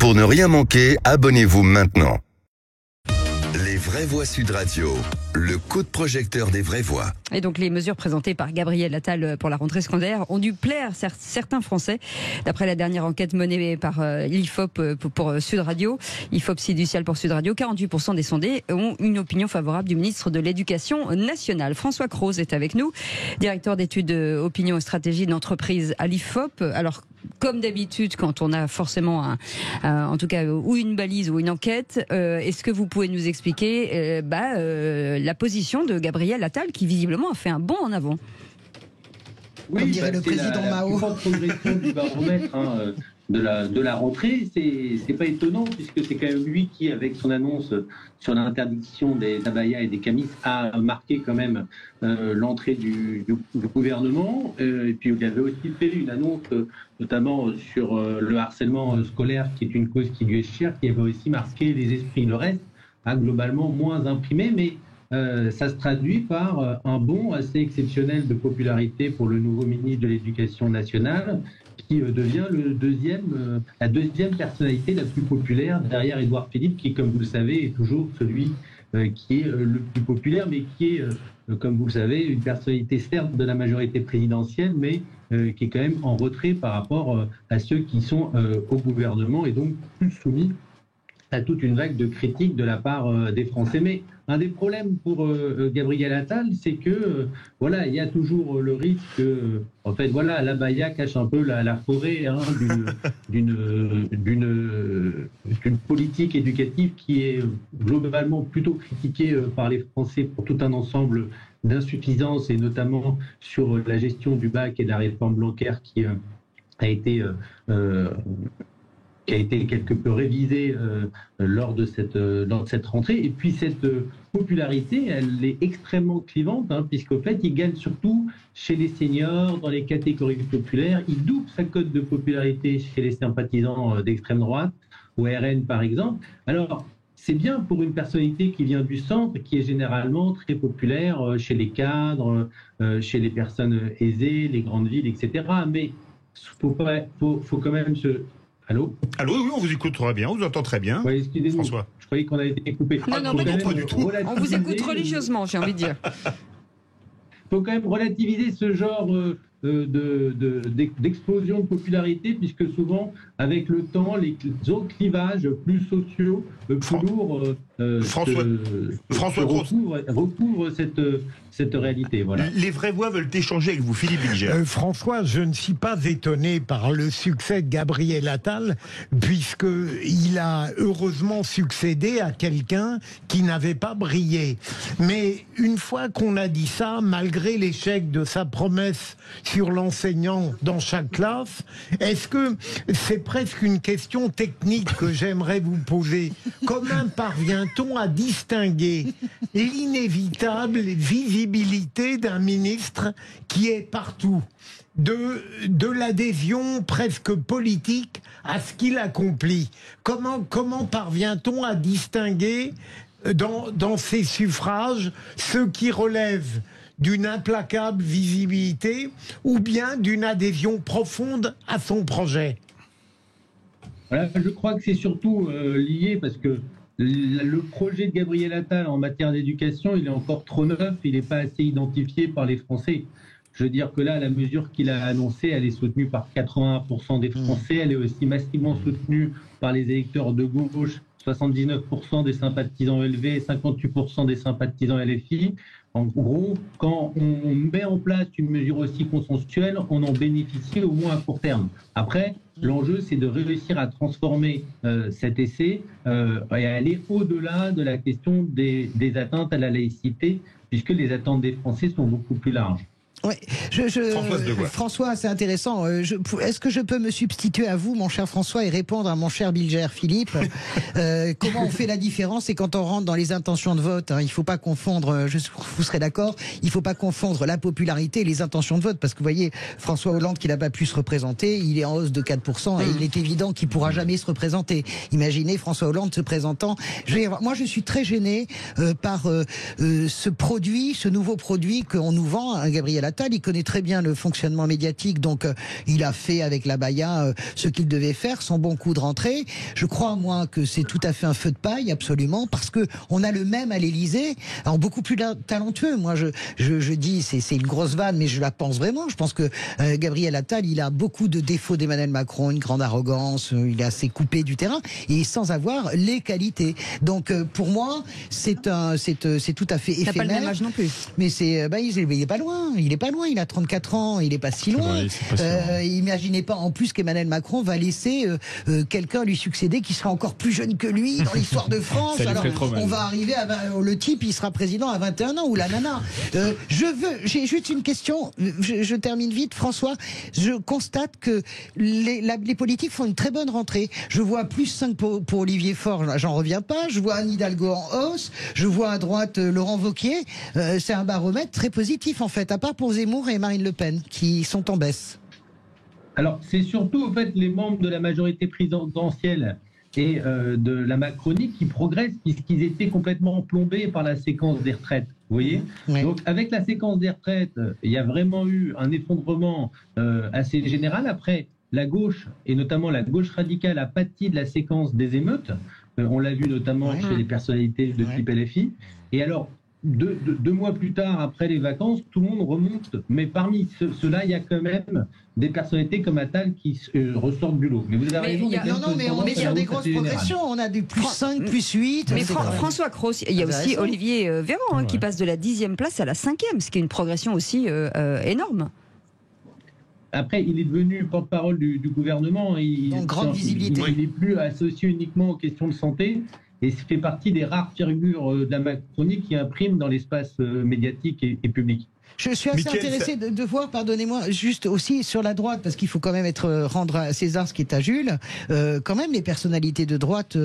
Pour ne rien manquer, abonnez-vous maintenant. Les vraies voix Sud Radio, le coup de projecteur des vraies voix. Et donc les mesures présentées par Gabriel Attal pour la rentrée scolaire ont dû plaire certains Français. D'après la dernière enquête menée par l'IFOP pour Sud Radio, IFOP Fiducial pour Sud Radio, 48% des sondés ont une opinion favorable du ministre de l'Éducation nationale. François Croze est avec nous, directeur d'études opinion et stratégie d'entreprise à l'IFOP. Alors, comme d'habitude, quand on a forcément en tout cas ou une balise ou une enquête, est-ce que vous pouvez nous expliquer la position de Gabriel Attal qui visiblement a fait un bond en avant? Oui, comme dirait le président Mao. La forte progression du baromètre de la rentrée, c'est pas étonnant puisque c'est quand même lui qui, avec son annonce sur l'interdiction des abayas et des camis, a marqué quand même l'entrée du gouvernement. Et puis il avait aussi fait une annonce notamment sur le harcèlement scolaire, qui est une cause qui lui est chère, qui avait aussi marqué les esprits. Le reste a globalement moins imprimé, mais ça se traduit par un bond assez exceptionnel de popularité pour le nouveau ministre de l'Éducation nationale, qui devient la deuxième personnalité la plus populaire derrière Édouard Philippe, qui, comme vous le savez, est toujours celui qui est le plus populaire, mais qui est, comme vous le savez, une personnalité certes de la majorité présidentielle, mais qui est quand même en retrait par rapport à ceux qui sont au gouvernement et donc plus soumis à toute une vague de critiques de la part des Français. Mais un des problèmes pour Gabriel Attal, c'est que il y a toujours le risque que, en fait, l'abaya cache un peu la forêt d'une politique éducative qui est globalement plutôt critiquée par les Français pour tout un ensemble d'insuffisances, et notamment sur la gestion du bac et de la réforme Blanquer qui a été quelque peu révisée lors de cette rentrée. Et puis cette popularité, elle est extrêmement clivante, puisqu'au fait, il gagne surtout chez les seniors, dans les catégories populaires. Il double sa cote de popularité chez les sympathisants d'extrême droite, au RN par exemple. Alors, c'est bien pour une personnalité qui vient du centre, qui est généralement très populaire chez les cadres, chez les personnes aisées, les grandes villes, etc. Mais faut quand même se... Allô, oui, on vous écoute très bien, on vous entend très bien. Oui, excusez-moi, François. Je croyais qu'on avait été coupé. Non, pas du tout. On vous écoute religieusement, j'ai envie de dire. Il faut quand même relativiser ce genre d'explosion de popularité, puisque souvent, avec le temps, les autres clivages plus sociaux, plus lourds, recouvrent cette réalité. Voilà. Les vraies voix veulent échanger avec vous, Philippe Bilger. François, je ne suis pas étonné par le succès de Gabriel Attal, puisqu'il a heureusement succédé à quelqu'un qui n'avait pas brillé. Mais une fois qu'on a dit ça, malgré l'échec de sa promesse sur l'enseignant dans chaque classe, est-ce que c'est presque une question technique que j'aimerais vous poser? Comment parvient-on à distinguer l'inévitable visibilité d'un ministre qui est partout de l'adhésion presque politique à ce qu'il accomplit? Comment parvient-on à distinguer dans ces suffrages ceux qui relèvent d'une implacable visibilité ou bien d'une adhésion profonde à son projet? Voilà, je crois que c'est surtout lié parce que le projet de Gabriel Attal en matière d'éducation, il est encore trop neuf, il n'est pas assez identifié par les Français. Je veux dire que là, la mesure qu'il a annoncée, elle est soutenue par 81% des Français, elle est aussi massivement soutenue par les électeurs de gauche, 79% des sympathisants LV et 58% des sympathisants LFI. En gros, quand on met en place une mesure aussi consensuelle, on en bénéficie au moins à court terme. Après, l'enjeu, c'est de réussir à transformer cet essai et à aller au-delà de la question des atteintes à la laïcité, puisque les attentes des Français sont beaucoup plus larges. Ouais, François, c'est intéressant. Est-ce que je peux me substituer à vous, mon cher François, et répondre à mon cher Bilger Philippe? Comment on fait la différence? Et quand on rentre dans les intentions de vote, il ne faut pas confondre, vous serez d'accord, il ne faut pas confondre la popularité et les intentions de vote. Parce que vous voyez, François Hollande, qui n'a pas pu se représenter, il est en hausse de 4%, et il est évident qu'il ne pourra jamais se représenter. Imaginez François Hollande se présentant. Moi, je suis très gêné par ce nouveau produit qu'on nous vend, Gabriel Attal, Attal, il connaît très bien le fonctionnement médiatique, donc il a fait avec la Baïa ce qu'il devait faire, son bon coup de rentrée. Je crois, moi, que c'est tout à fait un feu de paille, absolument, parce que on a le même à l'Élysée, alors beaucoup plus talentueux. Moi, je dis, c'est une grosse vanne, mais je la pense vraiment. Je pense que Gabriel Attal, il a beaucoup de défauts d'Emmanuel Macron, une grande arrogance, il est assez coupé du terrain, et sans avoir les qualités. Donc, pour moi, c'est tout à fait éphémère. Il n'a pas le même âge non plus. Mais il est pas loin. Il a 34 ans. Il est pas si loin. Imaginez pas en plus qu'Emmanuel Macron va laisser quelqu'un lui succéder qui sera encore plus jeune que lui dans l'histoire de France. Alors on va arriver le type, il sera président à 21 ans ou la nana. J'ai juste une question. Je termine vite, François. Je constate que les politiques font une très bonne rentrée. Je vois plus 5 pour Olivier Faure. J'en reviens pas. Je vois Anne Hidalgo en hausse. Je vois à droite Laurent Wauquiez. C'est un baromètre très positif en fait, à part pour Zemmour et Marine Le Pen qui sont en baisse. Alors c'est surtout en fait les membres de la majorité présidentielle et de la Macronie qui progressent puisqu'ils étaient complètement plombés par la séquence des retraites. Vous voyez ? Ouais. Donc avec la séquence des retraites, il y a vraiment eu un effondrement assez général. Après, la gauche, et notamment la gauche radicale, a pâti de la séquence des émeutes. On l'a vu notamment chez les personnalités de type LFI. Et alors, deux mois plus tard, après les vacances, tout le monde remonte. Mais parmi ceux-là, il y a quand même des personnalités comme Attal qui ressortent du lot. Mais vous avez raison. Mais on est sur des grosses progressions. On a du plus 5, plus 8. Mais François Cros, il y a aussi Olivier Véran qui passe de la 10e place à la 5e, ce qui est une progression aussi énorme. Après, il est devenu porte-parole du gouvernement. Donc, grande visibilité. Il n'est plus associé uniquement aux questions de santé. Et fait partie des rares figures de la Macronie qui impriment dans l'espace médiatique et public. Je suis assez intéressé de voir, pardonnez-moi, juste aussi sur la droite, parce qu'il faut quand même rendre à César ce qui est à Jules, quand même les personnalités de droite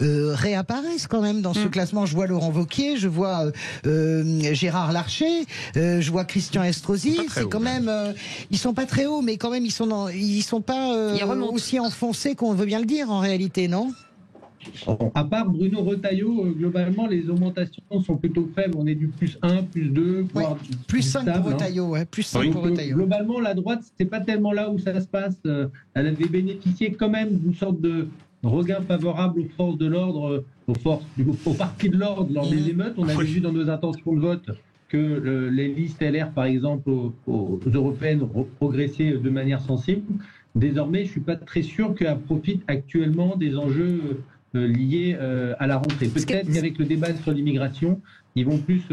réapparaissent quand même dans ce classement. Je vois Laurent Wauquiez, je vois Gérard Larcher, je vois Christian Estrosi. C'est quand même, ils sont pas très hauts, mais quand même ils sont pas aussi enfoncés qu'on veut bien le dire en réalité, non ? À part Bruno Retailleau, globalement, les augmentations sont plutôt faibles. On est du plus 1, plus 2, voire plus 5 pour Retailleau. Plus 5 pour Retailleau. Globalement, la droite, c'est pas tellement là où ça se passe. Elle avait bénéficié quand même d'une sorte de regain favorable aux forces de l'ordre, aux partis de l'ordre lors des émeutes. On avait vu dans nos intentions de vote que les listes LR, par exemple, aux européennes, progressaient de manière sensible. Désormais, je suis pas très sûr qu'elle profite actuellement des enjeux liés à la rentrée. Peut-être qu'avec le débat sur l'immigration, ils vont plus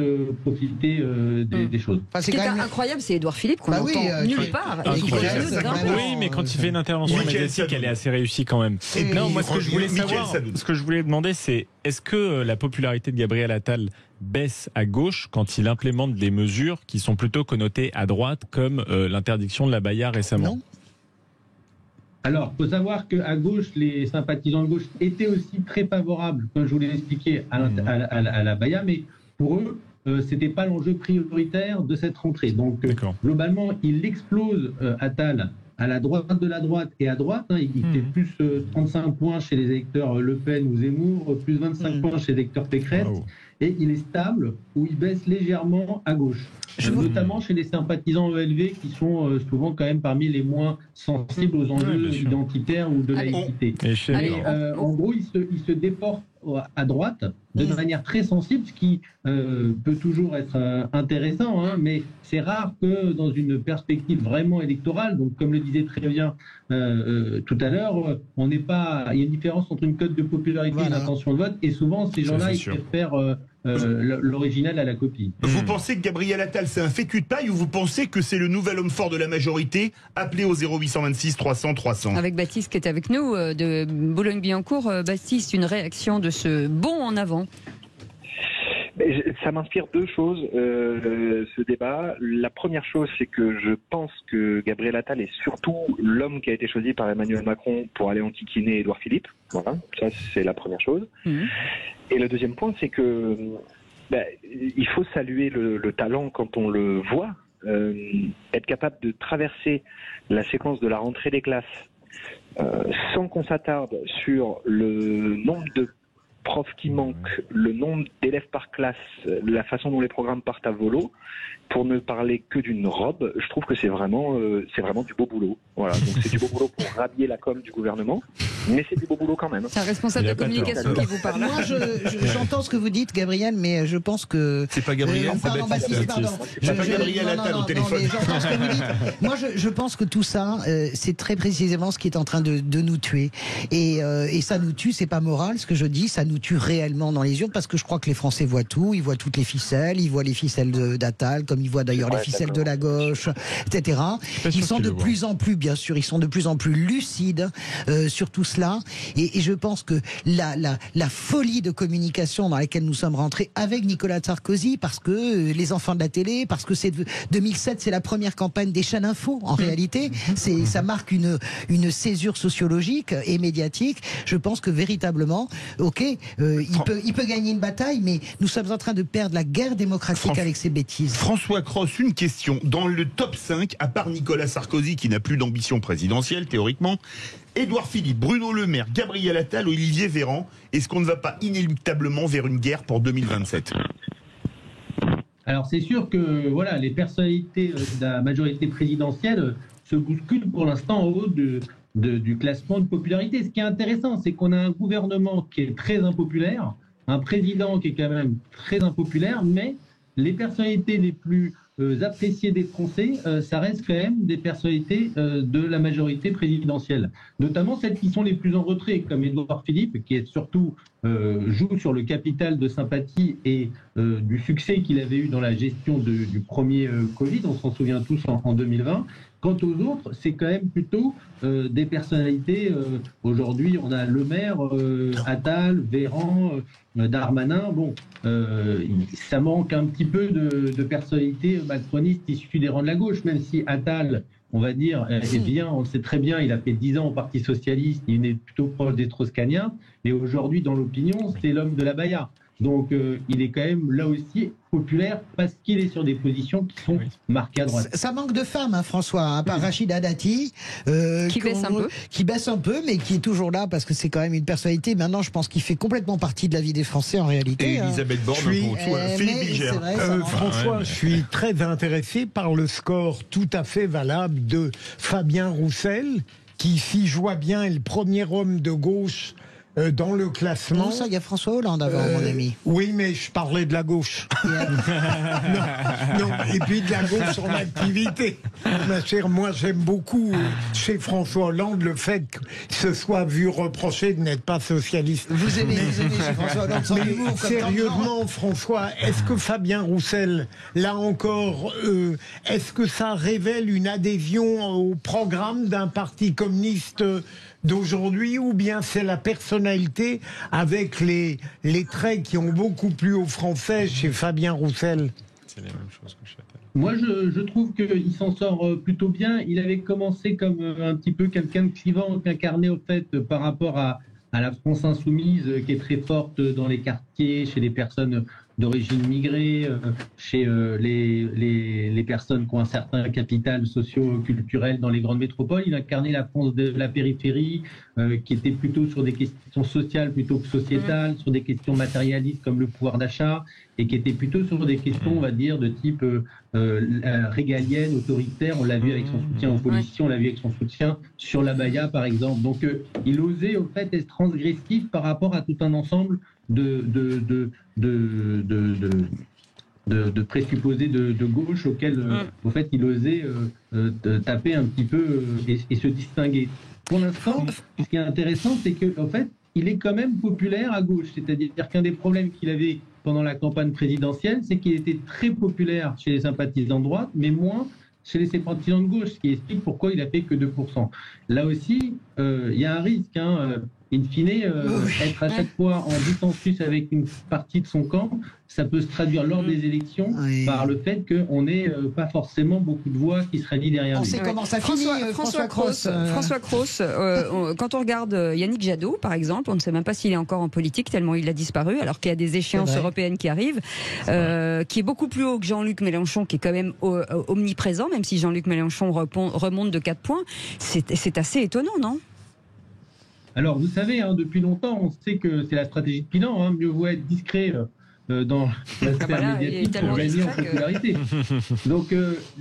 profiter des choses. Ce qui est incroyable, c'est Édouard Philippe qu'on entend nulle part. Oui, mais quand il fait une intervention médiatique, elle est assez réussie quand même. Non, moi, ce que je voulais savoir, ce que je voulais demander, c'est est-ce que la popularité de Gabriel Attal baisse à gauche quand il implémente des mesures qui sont plutôt connotées à droite, comme l'interdiction de la Baïa récemment ? Non. Alors, il faut savoir qu'à gauche, les sympathisants de gauche étaient aussi très favorables, comme je vous l'ai expliqué, à la Baïa, mais pour eux, ce n'était pas l'enjeu prioritaire de cette rentrée. Donc, globalement, il explose Attal à la droite de la droite et à droite. Il fait plus 35 points chez les électeurs Le Pen ou Zemmour, plus 25 points chez les électeurs Pécresse. Wow. Et il est stable, ou il baisse légèrement à gauche. Notamment chez les sympathisants ELV qui sont souvent quand même parmi les moins sensibles aux enjeux identitaires ou de laïcité. En gros, il se déporte à droite de manière très sensible, ce qui peut toujours être intéressant, mais c'est rare que dans une perspective vraiment électorale, donc comme le disait très bien tout à l'heure, il y a une différence entre une cote de popularité et une intention de vote, et souvent ces gens-là, ils préfèrent l'original à la copie. Vous pensez que Gabriel Attal, c'est un fécu de paille, ou vous pensez que c'est le nouvel homme fort de la majorité, appelé au 0826 300 300 ? Avec Baptiste qui est avec nous, de Boulogne-Billancourt. Baptiste, une réaction de ce bond en avant? Ça m'inspire deux choses, ce débat. La première chose, c'est que je pense que Gabriel Attal est surtout l'homme qui a été choisi par Emmanuel Macron pour aller enquiquiner Édouard Philippe. Voilà, ça c'est la première chose. Et le deuxième point, c'est que il faut saluer le talent quand on le voit. Être capable de traverser la séquence de la rentrée des classes sans qu'on s'attarde sur le nombre de profs qui manquent, le nombre d'élèves par classe, la façon dont les programmes partent à volo, pour ne parler que d'une robe, je trouve que c'est vraiment du beau boulot. Voilà, donc c'est du beau boulot pour rhabiller la com du gouvernement, mais c'est du beau boulot quand même. C'est un responsable de communication qui vous parle. Moi, j'entends ce que vous dites, Gabriel, mais je pense que... C'est pas Gabriel, pardon. C'est pas Gabriel Attal au téléphone. Mais j'entends ce que vous dites. Moi, je pense que tout ça, c'est très précisément ce qui est en train de nous tuer. Et ça nous tue, c'est pas moral ce que je dis, ça nous tue réellement dans les urnes, parce que je crois que les Français voient tout, ils voient toutes les ficelles, ils voient les ficelles d'Attal, comme ils voient d'ailleurs les ficelles de la gauche, etc. Ils sont de plus en plus, bien sûr, ils sont de plus en plus lucides sur tout cela. Et je pense que la folie de communication dans laquelle nous sommes rentrés avec Nicolas Sarkozy, parce que les enfants de la télé, parce que 2007, c'est la première campagne des chaînes info, en réalité. Ça marque une césure sociologique et médiatique. Je pense que véritablement, il peut gagner une bataille, mais nous sommes en train de perdre la guerre démocratique avec ces bêtises. François Cros, une question. Dans le top 5, à part Nicolas Sarkozy, qui n'a plus d'ambition présidentielle, théoriquement, Édouard Philippe, Bruno Le Maire, Gabriel Attal, Olivier Véran, est-ce qu'on ne va pas inéluctablement vers une guerre pour 2027 ? Alors c'est sûr que voilà, les personnalités de la majorité présidentielle se bousculent pour l'instant en haut du classement de popularité. Ce qui est intéressant, c'est qu'on a un gouvernement qui est très impopulaire, un président qui est quand même très impopulaire, mais les personnalités les plus appréciées des Français, ça reste quand même des personnalités de la majorité présidentielle. Notamment celles qui sont les plus en retrait, comme Édouard Philippe, qui est surtout joue sur le capital de sympathie et du succès qu'il avait eu dans la gestion du premier Covid, on s'en souvient tous en 2020. Quant aux autres, c'est quand même plutôt des personnalités. Aujourd'hui, on a Le Maire, Attal, Véran, Darmanin. Bon, ça manque un petit peu de personnalités macronistes issues des rangs de la gauche, même si Attal, on va dire, est bien, on le sait très bien, il a fait 10 ans au Parti Socialiste, il est plutôt proche des Strauss-Kahniens, mais aujourd'hui, dans l'opinion, c'est l'homme de la Baïa. Donc, il est quand même là aussi populaire parce qu'il est sur des positions qui sont marquées à droite. Ça manque de femmes, hein, François, à part Rachida Dati, qui baisse un peu, mais qui est toujours là parce que c'est quand même une personnalité. Maintenant, je pense qu'il fait complètement partie de la vie des Français en réalité. Et Elisabeth Borne, Philippe Bilger. François, je suis très intéressé par le score tout à fait valable de Fabien Roussel, qui, si je vois bien, est le premier homme de gauche dans le classement. Non, ça, il y a François Hollande avant, mon ami. Oui, mais je parlais de la gauche. non, et puis de la gauche en activité. Ma chère, moi, j'aime beaucoup chez François Hollande le fait qu'il se soit vu reprocher de n'être pas socialiste. Vous aimez chez François Hollande sans humour. Sérieusement, François, est-ce que Fabien Roussel, là encore, est-ce que ça révèle une adhésion au programme d'un parti communiste d'aujourd'hui, ou bien c'est la personnalité avec les traits qui ont beaucoup plu aux Français chez Fabien Roussel? C'est la même chose que chez Attal. Moi, je trouve qu'il s'en sort plutôt bien. Il avait commencé comme un petit peu quelqu'un de clivant, qu'incarné au fait par rapport à la France insoumise, qui est très forte dans les quartiers, chez les personnes d'origine migrée, chez les personnes qui ont un certain capital socio-culturel dans les grandes métropoles. Il incarnait la France de la périphérie, qui était plutôt sur des questions sociales plutôt que sociétales, sur des questions matérialistes comme le pouvoir d'achat, et qui était plutôt sur des questions, on va dire, de type régalienne, autoritaire. On l'a vu avec son soutien aux policiers, on l'a vu avec son soutien sur la Baïa, par exemple. Donc, il osait, au fait, être transgressif par rapport à tout un ensemble de présupposés de gauche auxquels, au fait, il osait taper un petit peu et se distinguer. Pour l'instant, ce qui est intéressant, c'est qu'en fait, il est quand même populaire à gauche. C'est-à-dire qu'un des problèmes qu'il avait pendant la campagne présidentielle, c'est qu'il était très populaire chez les sympathisants de droite, mais moins chez les sympathisants de gauche, ce qui explique pourquoi il a fait que 2%. Là aussi, il y a un risque, in fine, être à chaque fois en dissensus avec une partie de son camp, ça peut se traduire lors des élections par le fait qu'on n'ait pas forcément beaucoup de voix qui se rallient derrière lui. On sait comment ça finit, François Cros. François Cros, quand on regarde Yannick Jadot, par exemple, on ne sait même pas s'il est encore en politique, tellement il a disparu, alors qu'il y a des échéances européennes qui arrivent, qui est beaucoup plus haut que Jean-Luc Mélenchon, qui est quand même omniprésent, même si Jean-Luc Mélenchon remonte de 4 points. C'est assez étonnant, non ? Alors, vous savez, depuis longtemps, on sait que c'est la stratégie de Pilan. Mieux vaut être discret dans la sphère médiatique pour gagner en popularité. Donc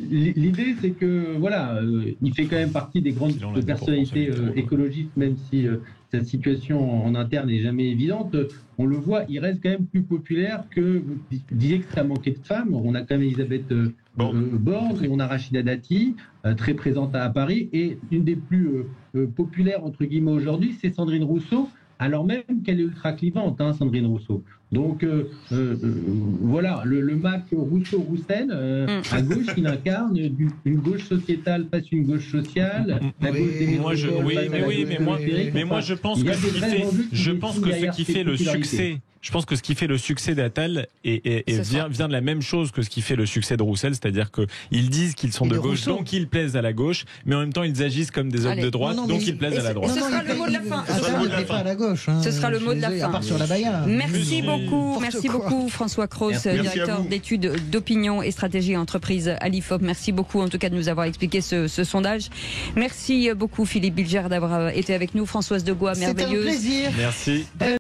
l'idée, c'est que voilà, il fait quand même partie des grandes personnalités écologistes, même si sa situation en interne n'est jamais évidente. On le voit, il reste quand même plus populaire que, vous disiez que ça manquait de femmes. On a quand même Elisabeth Borne, on a Rachida Dati, très présente à Paris, et une des plus populaires, entre guillemets, aujourd'hui, c'est Sandrine Rousseau, alors même qu'elle est ultra clivante, Sandrine Rousseau. Donc voilà, le Mac Rousseau-Roussen à gauche, il incarne une gauche sociétale face une gauche sociale. La gauche des mais moi je pense que ce qui fait le succès. Je pense que ce qui fait le succès d'Attal vient de la même chose que ce qui fait le succès de Roussel, c'est-à-dire qu'ils disent qu'ils sont de gauche, donc ils plaisent à la gauche, mais en même temps ils agissent comme des hommes de droite, donc ils plaisent à la droite. Ce sera le mot de la fin. Ce sera le mot de la fin. À part sur la Baïa. Merci beaucoup François Cros, directeur d'études d'opinion et stratégie entreprise à l'IFOP. Merci beaucoup en tout cas de nous avoir expliqué ce sondage. Merci beaucoup Philippe Bilger d'avoir été avec nous. Françoise Degois, merveilleuse. C'était un plaisir. Merci.